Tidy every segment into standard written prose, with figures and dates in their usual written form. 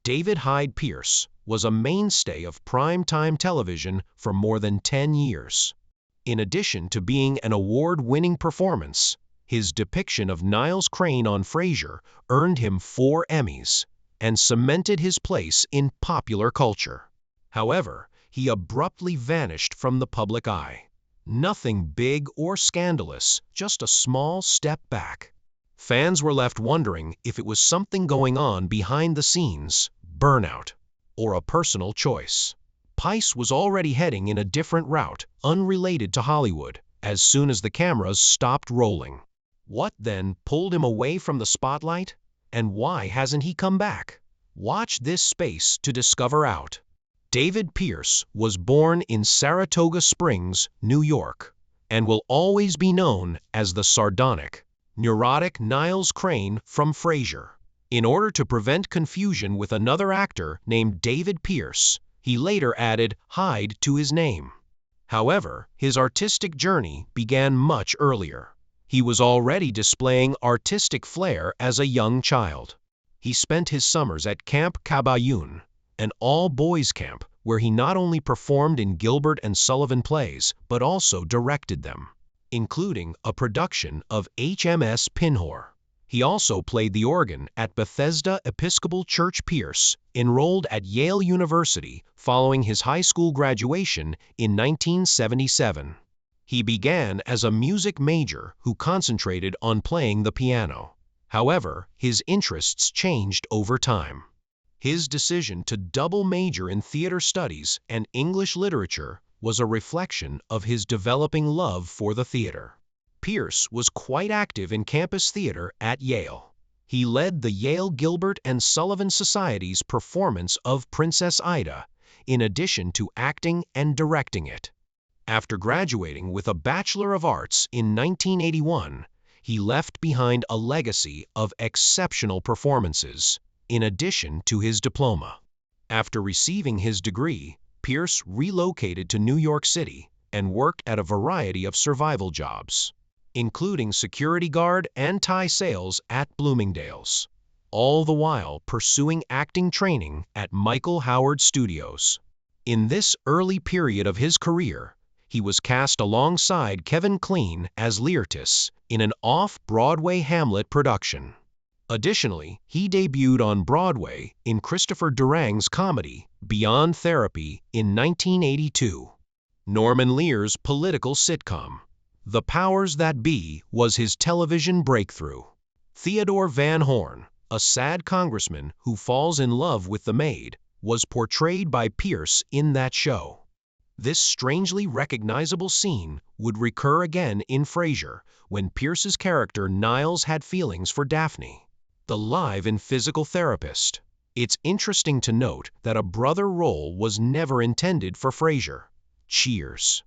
David Hyde Pierce was a mainstay of prime-time television for more than 10 years. In addition to being an award-winning performance, his depiction of Niles Crane on Frasier earned him 4 Emmys and cemented his place in popular culture. However, he abruptly vanished from the public eye. Nothing big or scandalous, just a small step back. Fans were left wondering if it was something going on behind the scenes, burnout, or a personal choice. Pierce was already heading in a different route, unrelated to Hollywood, as soon as the cameras stopped rolling. What then pulled him away from the spotlight? And why hasn't he come back? Watch this space to discover out. David Pierce was born in Saratoga Springs, New York, and will always be known as the sardonic, neurotic Niles Crane from Frasier. In order to prevent confusion with another actor named David Pierce, he later added Hyde to his name. However, his artistic journey began much earlier. He was already displaying artistic flair as a young child. He spent his summers at Camp Cabayun, an all-boys camp where he not only performed in Gilbert and Sullivan plays, but also directed them, including a production of HMS Pinhor. He also played the organ at Bethesda Episcopal Church. Pierce enrolled at Yale University following his high school graduation in 1977. He began as a music major who concentrated on playing the piano. However, his interests changed over time. His decision to double major in theater studies and English literature was a reflection of his developing love for the theater. Pierce was quite active in campus theater at Yale. He led the Yale Gilbert and Sullivan Society's performance of Princess Ida, in addition to acting and directing it. After graduating with a Bachelor of Arts in 1981, he left behind a legacy of exceptional performances, in addition to his diploma. After receiving his degree, Pierce relocated to New York City and worked at a variety of survival jobs, including security guard and tie sales at Bloomingdale's, all the while pursuing acting training at Michael Howard Studios. In this early period of his career, he was cast alongside Kevin Kline as Leartus in an off-Broadway Hamlet production. Additionally, he debuted on Broadway in Christopher Durang's comedy Beyond Therapy in 1982. Norman Lear's political sitcom The Powers That Be was his television breakthrough. Theodore Van Horn, a sad congressman who falls in love with the maid, was portrayed by Pierce in that show. This strangely recognizable scene would recur again in Frasier, when Pierce's character Niles had feelings for Daphne, the live and physical therapist. It's interesting to note that a brother role was never intended for Frasier. Cheers.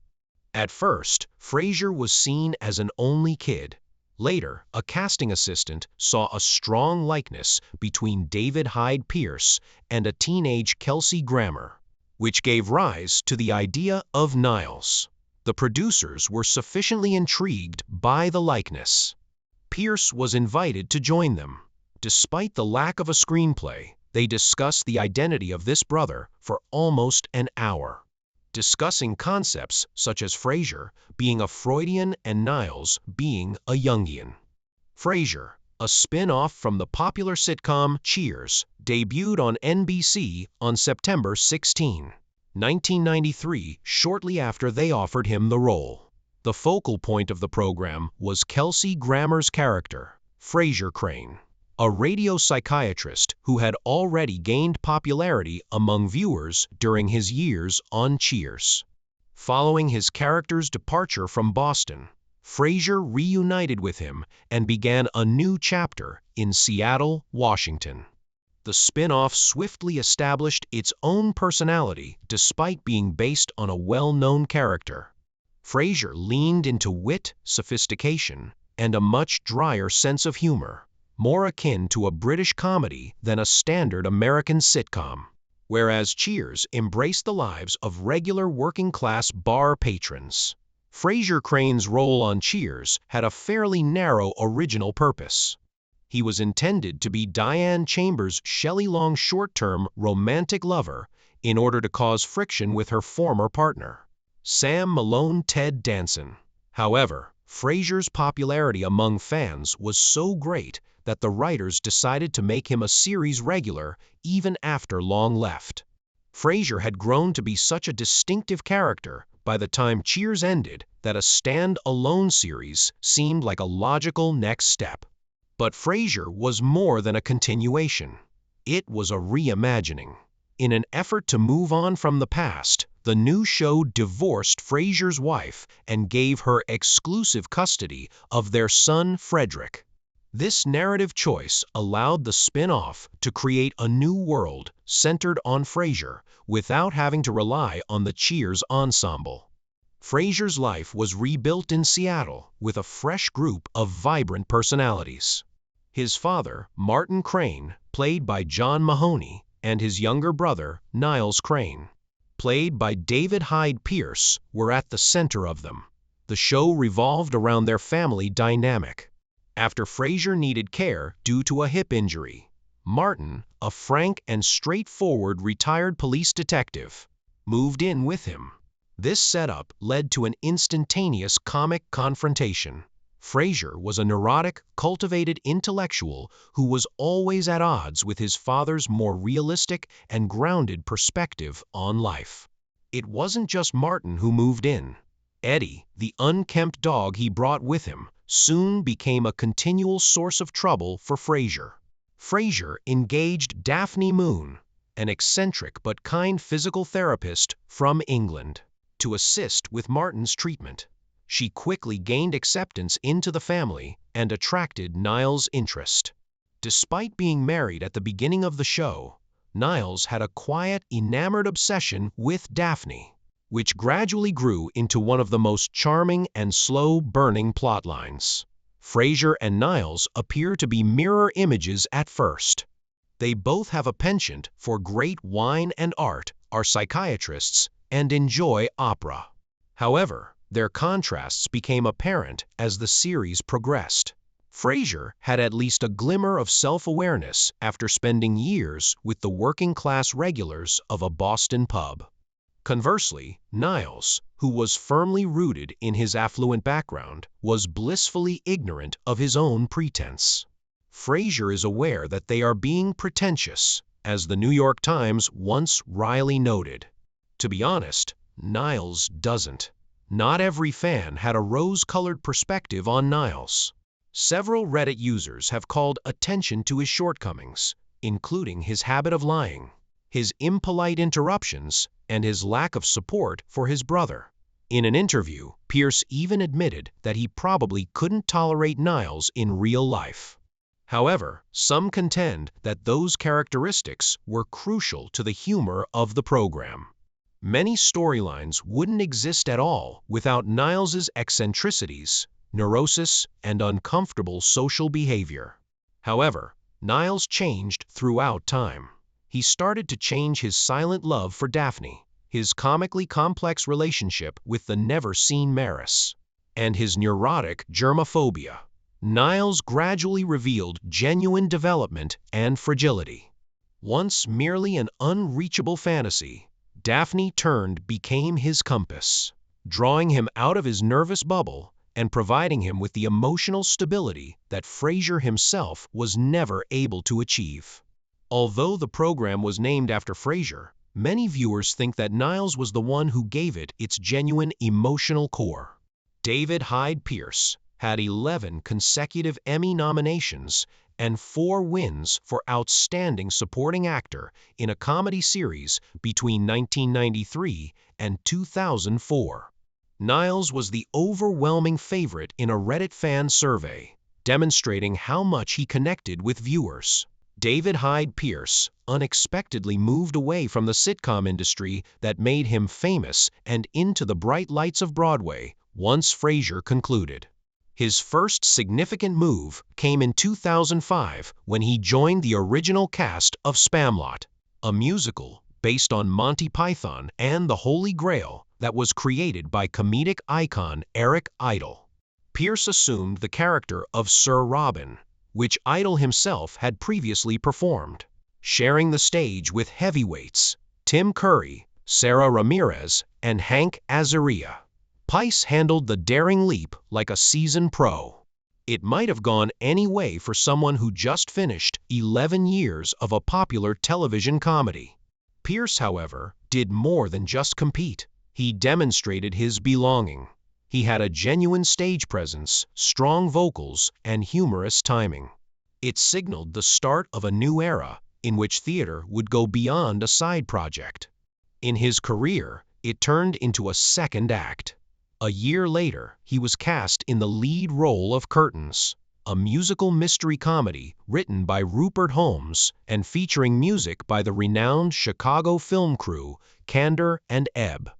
At first, Frasier was seen as an only kid. Later, a casting assistant saw a strong likeness between David Hyde Pierce and a teenage Kelsey Grammer, which gave rise to the idea of Niles. The producers were sufficiently intrigued by the likeness. Pierce was invited to join them. Despite the lack of a screenplay, they discussed the identity of this brother for almost an hour, discussing concepts such as Frasier being a Freudian and Niles being a Jungian. Frasier, a spin-off from the popular sitcom Cheers, debuted on NBC on September 16, 1993, shortly after they offered him the role. The focal point of the program was Kelsey Grammer's character, Frasier Crane, a radio psychiatrist who had already gained popularity among viewers during his years on Cheers. Following his character's departure from Boston, Frasier reunited with him and began a new chapter in Seattle, Washington. The spin-off swiftly established its own personality despite being based on a well-known character. Frasier leaned into wit, sophistication, and a much drier sense of humor, more akin to a British comedy than a standard American sitcom, whereas Cheers embraced the lives of regular working-class bar patrons. Frasier Crane's role on Cheers had a fairly narrow original purpose. He was intended to be Diane Chambers' Shelley Long's short-term romantic lover in order to cause friction with her former partner, Sam Malone Ted Danson. However, Frasier's popularity among fans was so great that the writers decided to make him a series regular even after Long left. Frasier had grown to be such a distinctive character by the time Cheers ended that a stand-alone series seemed like a logical next step. But Frasier was more than a continuation. It was a reimagining. In an effort to move on from the past, the new show divorced Frasier's wife and gave her exclusive custody of their son Frederick. This narrative choice allowed the spin-off to create a new world centered on Frasier without having to rely on the Cheers ensemble. Frasier's life was rebuilt in Seattle with a fresh group of vibrant personalities. His father, Martin Crane, played by John Mahoney, and his younger brother, Niles Crane, played by David Hyde Pierce, were at the center of them. The show revolved around their family dynamic. After Frasier needed care due to a hip injury, Martin, a frank and straightforward retired police detective, moved in with him. This setup led to an instantaneous comic confrontation. Frasier was a neurotic, cultivated intellectual who was always at odds with his father's more realistic and grounded perspective on life. It wasn't just Martin who moved in. Eddie, the unkempt dog he brought with him, soon became a continual source of trouble for Frasier. Frasier engaged Daphne Moon, an eccentric but kind physical therapist from England, to assist with Martin's treatment. She quickly gained acceptance into the family and attracted Niles' interest. Despite being married at the beginning of the show, Niles had a quiet, enamored obsession with Daphne, which gradually grew into one of the most charming and slow-burning plotlines. Frasier and Niles appear to be mirror images at first. They both have a penchant for great wine and art, are psychiatrists, and enjoy opera. However, their contrasts became apparent as the series progressed. Frasier had at least a glimmer of self-awareness after spending years with the working-class regulars of a Boston pub. Conversely, Niles, who was firmly rooted in his affluent background, was blissfully ignorant of his own pretense. Frasier is aware that they are being pretentious, as the New York Times once wryly noted. To be honest, Niles doesn't. Not every fan had a rose-colored perspective on Niles. Several Reddit users have called attention to his shortcomings, including his habit of lying, his impolite interruptions, and his lack of support for his brother. In an interview, Pierce even admitted that he probably couldn't tolerate Niles in real life. However, some contend that those characteristics were crucial to the humor of the program. Many storylines wouldn't exist at all without Niles's eccentricities, neurosis, and uncomfortable social behavior. However, Niles changed throughout time. He started to change his silent love for Daphne, his comically complex relationship with the never-seen Maris, and his neurotic germophobia. Niles gradually revealed genuine development and fragility. Once merely an unreachable fantasy, Daphne became his compass, drawing him out of his nervous bubble and providing him with the emotional stability that Frasier himself was never able to achieve. Although the program was named after Frasier, many viewers think that Niles was the one who gave it its genuine emotional core. David Hyde Pierce had 11 consecutive Emmy nominations and 4 wins for Outstanding Supporting Actor in a comedy series between 1993 and 2004. Niles was the overwhelming favorite in a Reddit fan survey, demonstrating how much he connected with viewers. David Hyde Pierce unexpectedly moved away from the sitcom industry that made him famous and into the bright lights of Broadway once Frasier concluded. His first significant move came in 2005 when he joined the original cast of Spamalot, a musical based on Monty Python and the Holy Grail that was created by comedic icon Eric Idle. Pierce assumed the character of Sir Robin, which Idol himself had previously performed. Sharing the stage with heavyweights Tim Curry, Sarah Ramirez, and Hank Azaria, Pierce handled the daring leap like a seasoned pro. It might have gone any way for someone who just finished 11 years of a popular television comedy. Pierce, however, did more than just compete. He demonstrated his belonging. He had a genuine stage presence, strong vocals, and humorous timing. It signaled the start of a new era in which theater would go beyond a side project. In his career, it turned into a second act. A year later, he was cast in the lead role of Curtains, a musical mystery comedy written by Rupert Holmes and featuring music by the renowned Chicago film crew Kander and Ebb.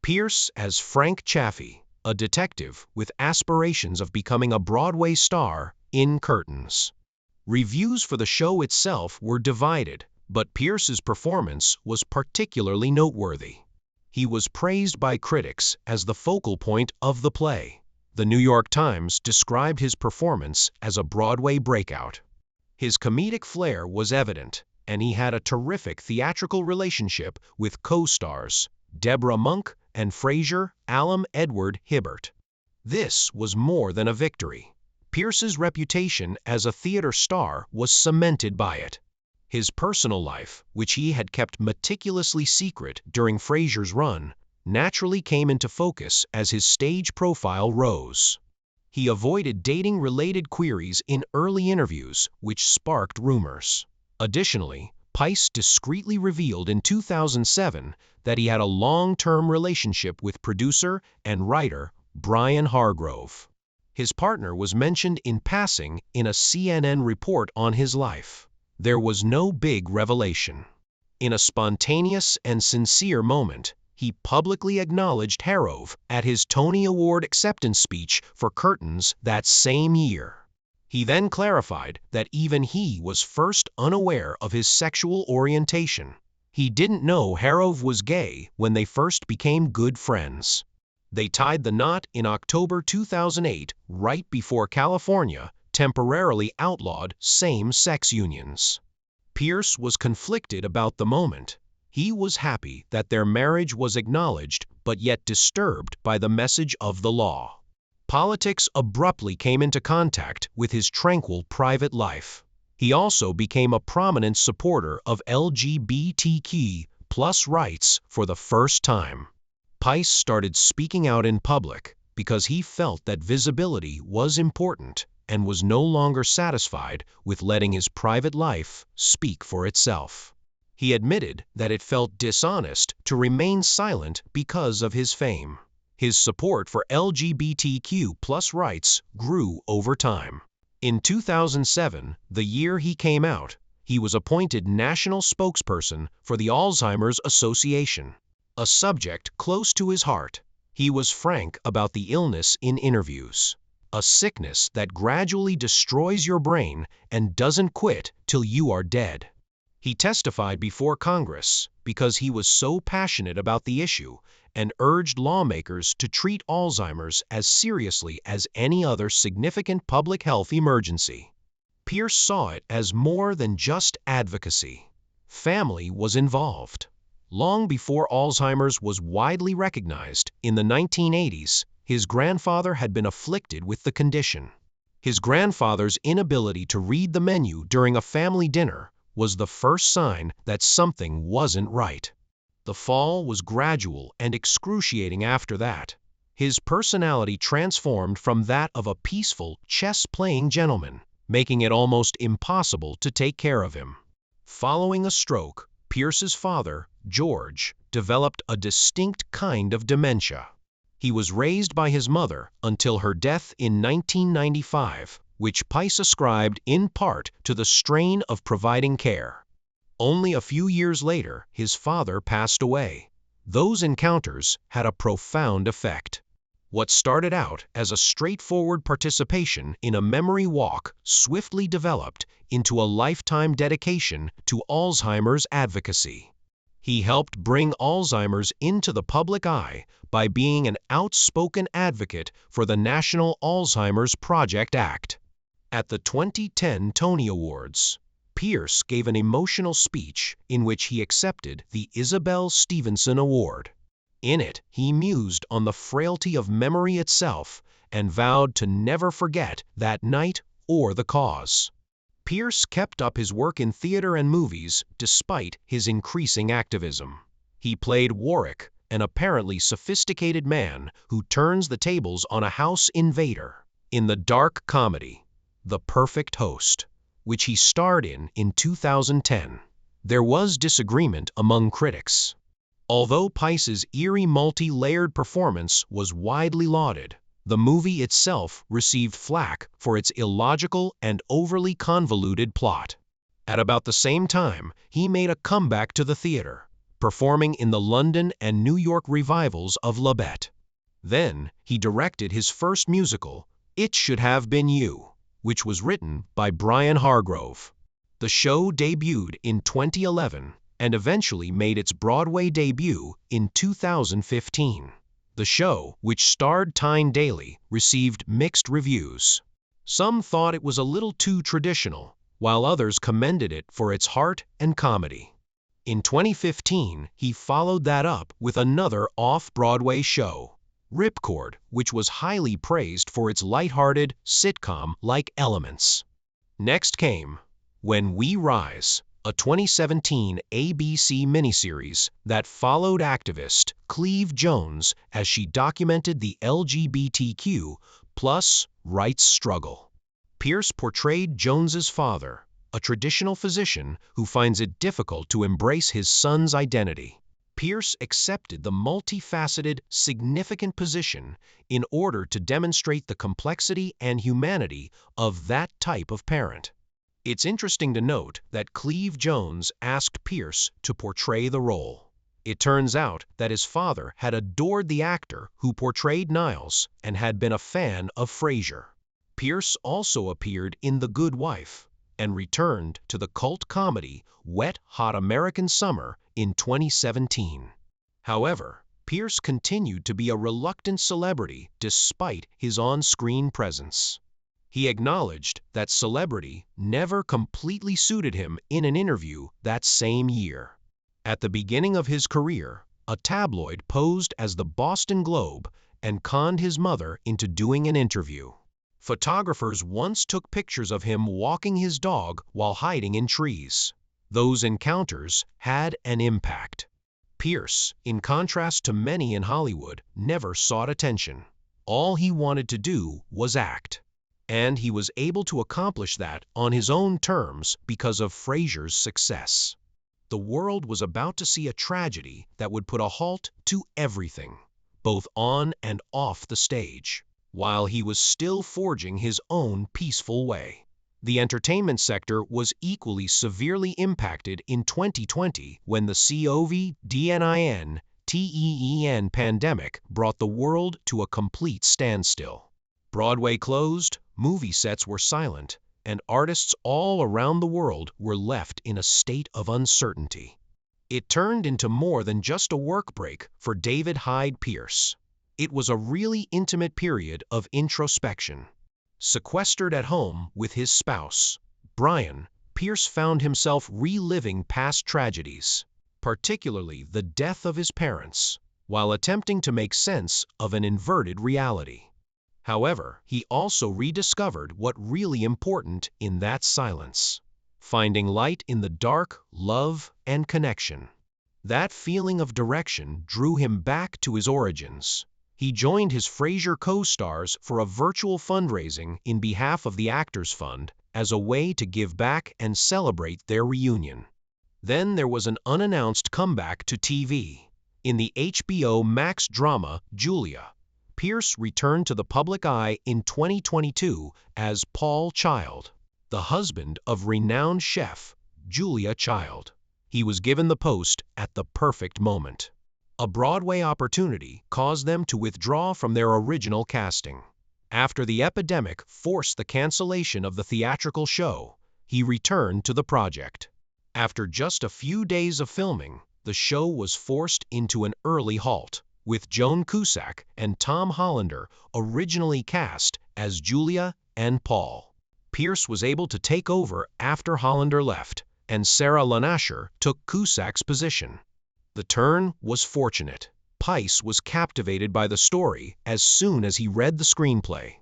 Pierce as Frank Chaffee, a detective with aspirations of becoming a Broadway star in Curtains. Reviews for the show itself were divided, but Pierce's performance was particularly noteworthy. He was praised by critics as the focal point of the play. The New York Times described his performance as a Broadway breakout. His comedic flair was evident, and he had a terrific theatrical relationship with co-stars Deborah Monk and Frasier alum Edward Hibbert. This was more than a victory. Pierce's reputation as a theater star was cemented by it. His personal life, which he had kept meticulously secret during Frasier's run, naturally came into focus as his stage profile rose. He avoided dating-related queries in early interviews, which sparked rumors. Additionally, Pierce discreetly revealed in 2007 that he had a long-term relationship with producer and writer Brian Hargrove. His partner was mentioned in passing in a CNN report on his life. There was no big revelation. In a spontaneous and sincere moment, he publicly acknowledged Hargrove at his Tony Award acceptance speech for Curtains that same year. He then clarified that even he was first unaware of his sexual orientation. He didn't know Hargrove was gay when they first became good friends. They tied the knot in October 2008, right before California temporarily outlawed same-sex unions. Pierce was conflicted about the moment. He was happy that their marriage was acknowledged, but yet disturbed by the message of the law. Politics abruptly came into contact with his tranquil private life. He also became a prominent supporter of LGBTQ+ rights for the first time. Pierce started speaking out in public because he felt that visibility was important and was no longer satisfied with letting his private life speak for itself. He admitted that it felt dishonest to silent because of his fame. His support for LGBTQ+ rights grew over time. In 2007, the year he came out, he was appointed national spokesperson for the Alzheimer's Association, a subject close to his heart. He was frank about the illness in interviews. A sickness that gradually destroys your brain and doesn't quit till you are dead. He testified before Congress because he was so passionate about the issue and urged lawmakers to treat Alzheimer's as seriously as any other significant public health emergency. Pierce saw it as more than just advocacy. Family was involved. Long before Alzheimer's was widely recognized, in the 1980s, his grandfather had been afflicted with the condition. His grandfather's inability to read the menu during a family dinner was the first sign that something wasn't right. The fall was gradual and excruciating after that. His personality transformed from that of a peaceful, chess-playing gentleman, making it almost impossible to take care of him. Following a stroke, Pierce's father, George, developed a distinct kind of dementia. He was raised by his mother until her death in 1995, which Pierce ascribed in part to the strain of providing care. Only a few years later, his father passed away. Those encounters had a profound effect. What started out as a straightforward participation in a memory walk swiftly developed into a lifetime dedication to Alzheimer's advocacy. He helped bring Alzheimer's into the public eye by being an outspoken advocate for the National Alzheimer's Project Act. At the 2010 Tony Awards, Pierce gave an emotional speech in which he accepted the Isabel Stevenson Award. In it, he mused on the frailty of memory itself and vowed to never forget that night or the cause. Pierce kept up his work in theater and movies despite his increasing activism. He played Warwick, an apparently sophisticated man who turns the tables on a house invader, in the dark comedy The Perfect Host, which he starred in 2010. There was disagreement among critics. Although Pierce's eerie multi-layered performance was widely lauded, the movie itself received flack for its illogical and overly convoluted plot. At about the same time, he made a comeback to the theater, performing in the London and New York revivals of La Bête. Then, he directed his first musical, It Should Have Been You, which was written by Brian Hargrove. The show debuted in 2011 and eventually made its Broadway debut in 2015. The show, which starred Tyne Daly, received mixed reviews. Some thought it was a little too traditional, while others commended it for its heart and comedy. In 2015, he followed that up with another off-Broadway show, Ripcord, which was highly praised for its lighthearted, sitcom-like elements. Next came When We Rise, a 2017 ABC miniseries that followed activist Cleve Jones as she documented the LGBTQ+ rights struggle. Pierce portrayed Jones's father, a traditional physician who finds it difficult to embrace his son's identity. Pierce accepted the multifaceted, significant position in order to demonstrate the complexity and humanity of that type of parent. It's interesting to note that Cleve Jones asked Pierce to portray the role. It turns out that his father had adored the actor who portrayed Niles and had been a fan of Frasier. Pierce also appeared in The Good Wife and returned to the cult comedy Wet Hot American Summer in 2017. However, Pierce continued to be a reluctant celebrity despite his on-screen presence. He acknowledged that celebrity never completely suited him in an interview that same year. At the beginning of his career, a tabloid posed as the Boston Globe and conned his mother into doing an interview. Photographers once took pictures of him walking his dog while hiding in trees. Those encounters had an impact. Pierce, in contrast to many in Hollywood, never sought attention. All he wanted to do was act. And he was able to accomplish that on his own terms because of Frasier's success. The world was about to see a tragedy that would put a halt to everything, both on and off the stage, while he was still forging his own peaceful way. The entertainment sector was equally severely impacted in 2020 when the COVID-19 pandemic brought the world to a complete standstill. Broadway closed, movie sets were silent, and artists all around the world were left in a state of uncertainty. It turned into more than just a work break for David Hyde Pierce. It was a really intimate period of introspection. Sequestered at home with his spouse, Brian, Pierce found himself reliving past tragedies, particularly the death of his parents, while attempting to make sense of an inverted reality. However, he also rediscovered what really important in that silence, finding light in the dark, love, and connection. That feeling of direction drew him back to his origins. He joined his Frasier co-stars for a virtual fundraising in behalf of the Actors Fund as a way to give back and celebrate their reunion. Then there was an unannounced comeback to TV. In the HBO Max drama Julia, Pierce returned to the public eye in 2022 as Paul Child, the husband of renowned chef Julia Child. He was given the post at the perfect moment. A Broadway opportunity caused them to withdraw from their original casting. After the epidemic forced the cancellation of the theatrical show, he returned to the project. After just a few days of filming, the show was forced into an early halt, with Joan Cusack and Tom Hollander originally cast as Julia and Paul. Pierce was able to take over after Hollander left, and Sarah Lanasher took Cusack's position. The turn was fortunate. Pice was captivated by the story as soon as he read the screenplay.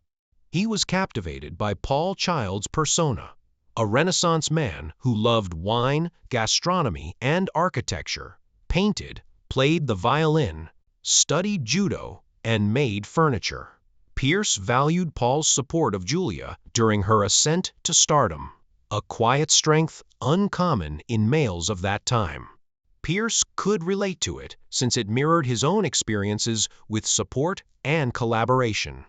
He was captivated by Paul Child's persona, a Renaissance man who loved wine, gastronomy, and architecture, painted, played the violin, studied judo, and made furniture. Pierce valued Paul's support of Julia during her ascent to stardom, a quiet strength uncommon in males of that time. Pierce could relate to it since it mirrored his own experiences with support and collaboration.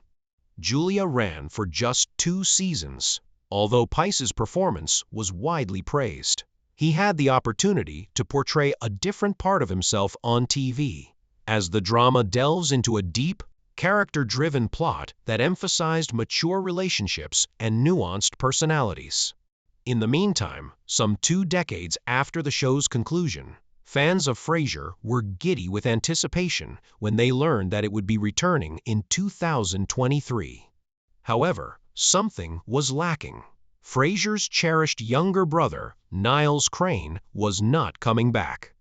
Julia ran for just 2 seasons. Although Pice's performance was widely praised, he had the opportunity to portray a different part of himself on TV, as the drama delves into a deep, character-driven plot that emphasized mature relationships and nuanced personalities. In the meantime, some 2 decades after the show's conclusion, fans of Frasier were giddy with anticipation when they learned that it would be returning in 2023. However, something was lacking. Frasier's cherished younger brother, Niles Crane, was not coming back.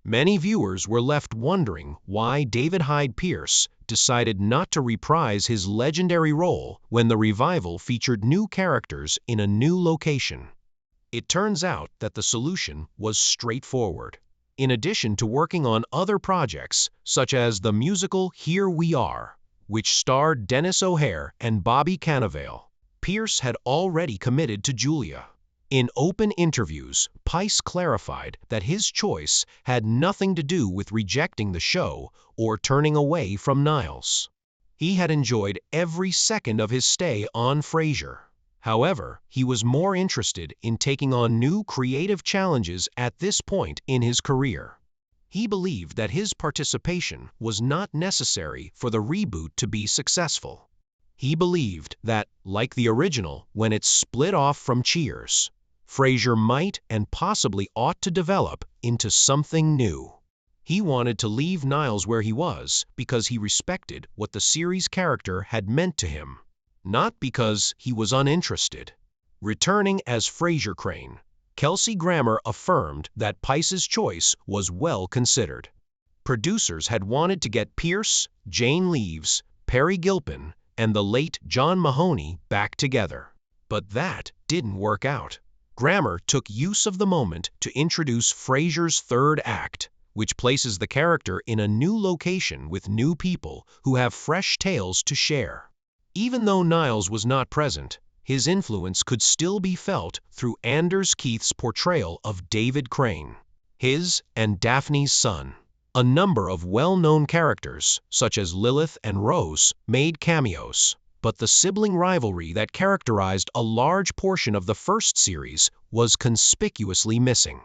Many viewers were left wondering why David Hyde Pierce decided not to reprise his legendary role when the revival featured new characters in a new location. It turns out that the solution was straightforward. In addition to working on other projects, such as the musical Here We Are, which starred Dennis O'Hare and Bobby Cannavale, Pierce had already committed to Julia. In open interviews, Pice clarified that his choice had nothing to do with rejecting the show or turning away from Niles. He had enjoyed every second of his stay on Frasier. However, he was more interested in taking on new creative challenges at this point in his career. He believed that his participation was not necessary for the reboot to be successful. He believed that, like the original when it split off from Cheers, Frasier might and possibly ought to develop into something new. He wanted to leave Niles where he was because he respected what the series' character had meant to him, not because he was uninterested. Returning as Frasier Crane, Kelsey Grammer affirmed that Pice's choice was well considered. Producers had wanted to get Pierce, Jane Leeves, Perry Gilpin, and the late John Mahoney back together. But that didn't work out. Grammer took use of the moment to introduce Frasier's third act, which places the character in a new location with new people who have fresh tales to share. Even though Niles was not present, his influence could still be felt through Anders Keith's portrayal of David Crane, his and Daphne's son. A number of well-known characters, such as Lilith and Rose, made cameos, but the sibling rivalry that characterized a large portion of the first series was conspicuously missing.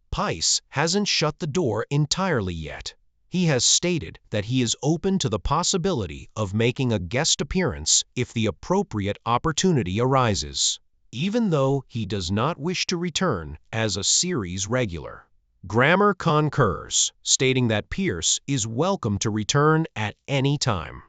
Pice hasn't shut the door entirely yet. He has stated that he is open to the possibility of making a guest appearance if the appropriate opportunity arises, even though he does not wish to return as a series regular. Grammer concurs, stating that Pierce is welcome to return at any time.